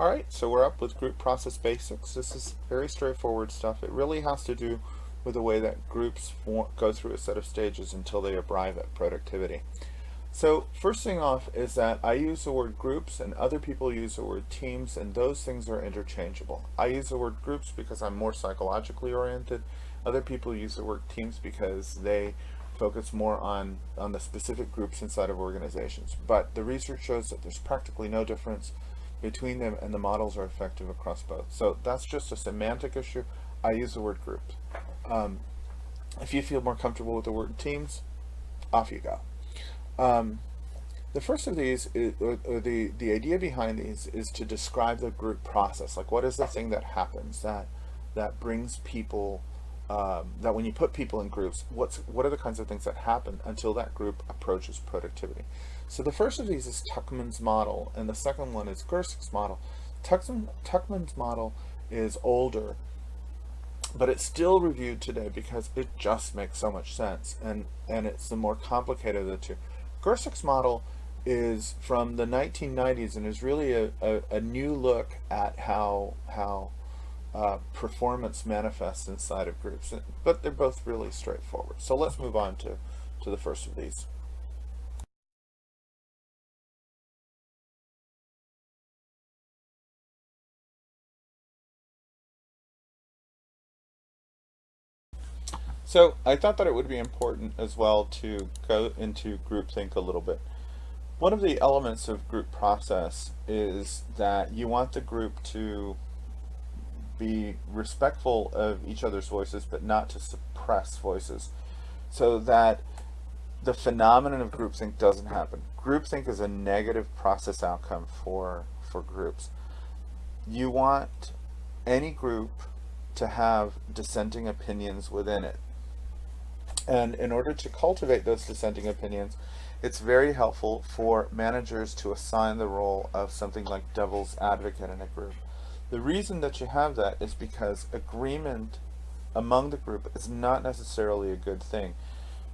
Alright, so we're up with group process basics. This is very straightforward stuff. It really has to do with the way that groups go through a set of stages until they arrive at productivity. So first thing off is that I use the word groups and other people use the word teams, and those things are interchangeable. I use the word groups because I'm more psychologically oriented. Other people use the word teams because they focus more on the specific groups inside of organizations. But the research shows that there's practically no difference between them, and the models are effective across both. So that's just a semantic issue. I use the word groups. Um, if you feel more comfortable with the word teams, off you go. Um, the first of these, or the idea behind these, is to describe the group process. Like, what is the thing that happens that brings people, that when you put people in groups, what are the kinds of things that happen until that group approaches productivity? So the first of these is Tuckman's model, and the second one is Gersich's model. Tuckman's model is older, but it's still reviewed today because it just makes so much sense, and it's the more complicated of the two. Gersich's model is from the 1990s and is really a new look at how performance manifests inside of groups, but they're both really straightforward. So let's move on to the first of these. So I thought that it would be important as well to go into groupthink a little bit. One of the elements of group process is that you want the group to be respectful of each other's voices, but not to suppress voices, so that the phenomenon of groupthink doesn't happen. Groupthink is a negative process outcome for groups. You want any group to have dissenting opinions within it. And in order to cultivate those dissenting opinions, it's very helpful for managers to assign the role of something like devil's advocate in a group. The reason that you have that is because agreement among the group is not necessarily a good thing,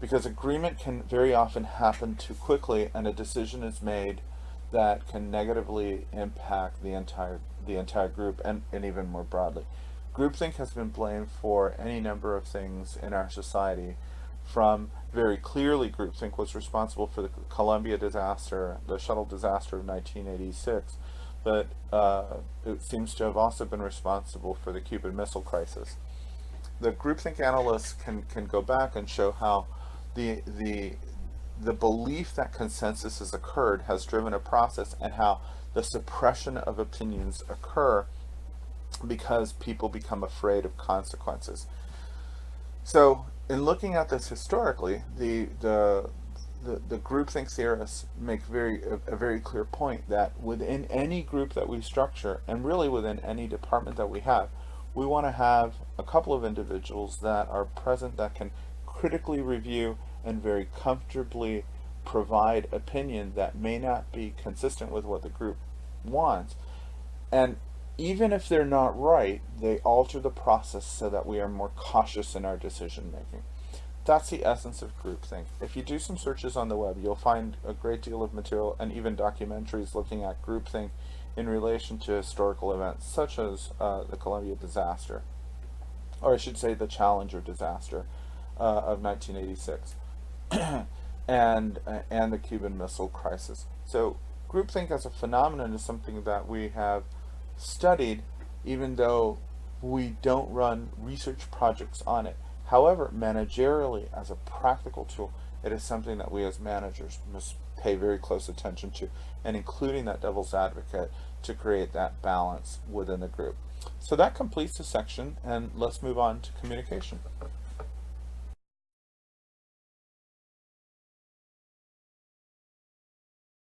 because agreement can very often happen too quickly and a decision is made that can negatively impact the entire group, and even more broadly. Groupthink has been blamed for any number of things in our society. From very clearly, groupthink was responsible for the Columbia disaster, the shuttle disaster of 1986, but it seems to have also been responsible for the Cuban Missile Crisis. The groupthink analysts can go back and show how the the the belief that consensus has occurred has driven a process, and how the suppression of opinions occur because people become afraid of consequences. So, in looking at this historically, the groupthink theorists make a very clear point that within any group that we structure, and really within any department that we have, we want to have a couple of individuals that are present that can critically review and very comfortably provide opinion that may not be consistent with what the group wants. And even if they're not right, they alter the process so that we are more cautious in our decision making. That's the essence of groupthink. If you do some searches on the web, you'll find a great deal of material and even documentaries looking at groupthink in relation to historical events, such as the Columbia disaster, or I should say the Challenger disaster of 1986, and the Cuban Missile Crisis. So groupthink as a phenomenon is something that we have studied, even though we don't run research projects on it. However, managerially, as a practical tool, it is something that we as managers must pay very close attention to, and including that devil's advocate to create that balance within the group. So that completes the section, and let's move on to communication.